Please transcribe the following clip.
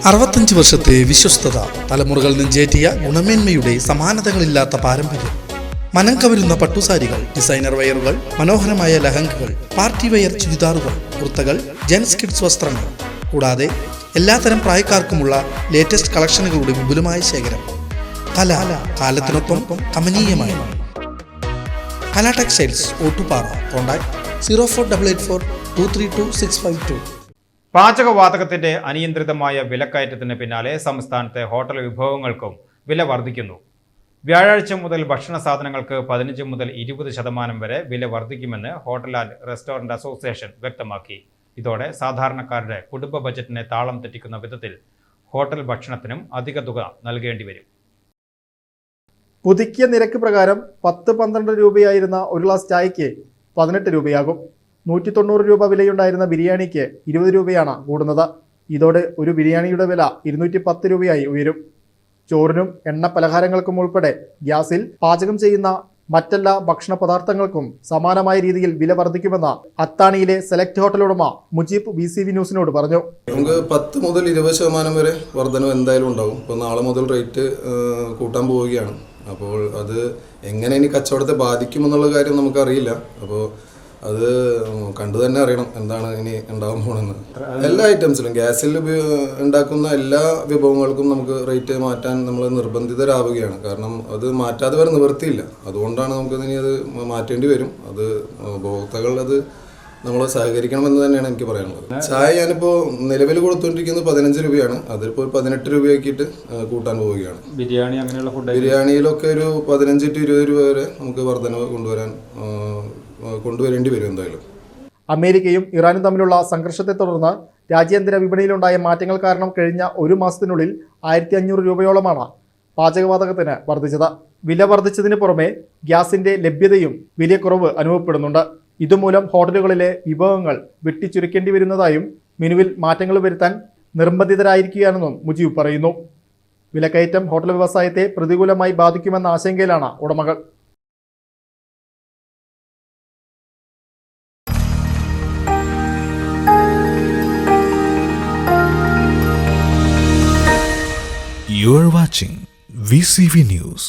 65 വർഷത്തെ വിശ്വസ്തത, തലമുറകൾ നെഞ്ചേറ്റിയ ഗുണമേന്മയുടെ സമാനതകളില്ലാത്ത പാരമ്പര്യം. മനം കവരുന്ന പട്ടുസാരികൾ, ഡിസൈനർ വെയറുകൾ, മനോഹരമായ ലഹങ്കകൾ, പാർട്ടി വെയർ ചുരിദാറുകൾ, കുർത്തകൾ, ജെൻസ് കിഡ്സ് വസ്ത്രങ്ങൾ, കൂടാതെ എല്ലാത്തരം പ്രായക്കാർക്കുമുള്ള ലേറ്റസ്റ്റ് കളക്ഷനുകളുടെ വിപുലമായ ശേഖരം. കല കാലത്തിനൊപ്പം കമനീയമായി. കല ടെക്സ്റ്റൈൽസ്, ഓട്ടുപാറ. കോൺടാക്ട് 04884232 പാചകവാതകത്തിന്റെ അനിയന്ത്രിതമായ വിലക്കയറ്റത്തിന് പിന്നാലെ സംസ്ഥാനത്തെ ഹോട്ടൽ വിഭവങ്ങൾക്കും വില വർദ്ധിക്കുന്നു. വ്യാഴാഴ്ച മുതൽ ഭക്ഷണ സാധനങ്ങൾക്ക് 15 മുതൽ 20% വരെ വില വർദ്ധിക്കുമെന്ന് ഹോട്ടൽ ആൻഡ് റെസ്റ്റോറന്റ് അസോസിയേഷൻ വ്യക്തമാക്കി. ഇതോടെ സാധാരണക്കാരുടെ കുടുംബ ബജറ്റിനെ താളം തെറ്റിക്കുന്ന വിധത്തിൽ ഹോട്ടൽ ഭക്ഷണത്തിനും അധിക തുക നൽകേണ്ടി വരും. പുതുക്കിയ നിരക്ക് പ്രകാരം 10-12 രൂപയായിരുന്ന ഒരു ഗ്ലാസ് ചായയ്ക്ക് 18 രൂപയാകും. 190 രൂപ വിലയുണ്ടായിരുന്ന ബിരിയാണിക്ക് 20 രൂപയാണ് കൂടുന്നത്. ഇതോടെ ഒരു ബിരിയാണിയുടെ വില 210 രൂപയായി ഉയരും. ചോറിനും എണ്ണ പലഹാരങ്ങൾക്കും ഉൾപ്പെടെ ഗ്യാസിൽ പാചകം ചെയ്യുന്ന മറ്റെല്ലാ ഭക്ഷണ പദാർത്ഥങ്ങൾക്കും സമാനമായ രീതിയിൽ വില വർദ്ധിക്കുമെന്ന് അത്താണിയിലെ സെലക്ട് ഹോട്ടൽ ഉടമ മുജീബ് BCV ന്യൂസിനോട് പറഞ്ഞു. നമുക്ക് 10 മുതൽ 20% വരെ വർധനവ് എന്തായാലും ഉണ്ടാവും. ഇപ്പോൾ നാളെ മുതൽ റേറ്റ് കൂട്ടാൻ പോവുകയാണ്. അപ്പോൾ അത് എങ്ങനെ ഇനി കച്ചവടത്തെ ബാധിക്കുമെന്നുള്ള കാര്യം നമുക്കറിയില്ല. അപ്പോൾ അത് കണ്ടു തന്നെ അറിയണം എന്താണ് ഇനി ഉണ്ടാവാൻ പോകണമെന്ന്. എല്ലാ ഐറ്റംസിലും ഗ്യാസിൽ ഉണ്ടാക്കുന്ന എല്ലാ വിഭവങ്ങൾക്കും നമുക്ക് റേറ്റ് മാറ്റാൻ നമ്മൾ നിർബന്ധിതരാവുകയാണ്. കാരണം അത് മാറ്റാതെ വരെ നിവൃത്തിയില്ല. അതുകൊണ്ടാണ് നമുക്ക് ഇനി അത് മാറ്റേണ്ടി വരും. അത് ഉപഭോക്താക്കൾ അത് നമ്മൾ സഹകരിക്കണമെന്ന് തന്നെയാണ് എനിക്ക് പറയാനുള്ളത്. ചായ ഞാനിപ്പോൾ നിലവിൽ കൊടുത്തുകൊണ്ടിരിക്കുന്നത് 15 രൂപയാണ്. അതിപ്പോൾ 18 രൂപയാക്കിയിട്ട് കൂട്ടാൻ പോവുകയാണ്. ബിരിയാണി അങ്ങനെയുള്ള ഫുഡ് ബിരിയാണിയിലൊക്കെ ഒരു 15 to 20 രൂപ വരെ നമുക്ക് വർധനവ് കൊണ്ടുവരേണ്ടി വരും എന്തായാലും. അമേരിക്കയും ഇറാനും തമ്മിലുള്ള സംഘർഷത്തെ തുടർന്ന് രാജ്യാന്തര വിപണിയിലുണ്ടായ മാറ്റങ്ങൾ കാരണം കഴിഞ്ഞ ഒരു മാസത്തിനുള്ളിൽ 1500 രൂപയോളമാണ് പാചകവാതകത്തിന് വർദ്ധിച്ചത്. വില വർദ്ധിച്ചതിന് പുറമെ ഗ്യാസിന്റെ ലഭ്യതയും വലിയ കുറവ് അനുഭവപ്പെടുന്നുണ്ട്. ഇതുമൂലം ഹോട്ടലുകളിലെ വിഭവങ്ങൾ വെട്ടിച്ചുരുക്കേണ്ടി വരുന്നതായും മെനുവിൽ മാറ്റങ്ങൾ വരുത്താൻ നിർബന്ധിതരായിരിക്കുകയാണെന്നും മുജീബ് പറയുന്നു. വിലക്കയറ്റം ഹോട്ടൽ വ്യവസായത്തെ പ്രതികൂലമായി ബാധിക്കുമെന്ന ആശങ്കയിലാണ് ഉടമകൾ. You are watching VCV News.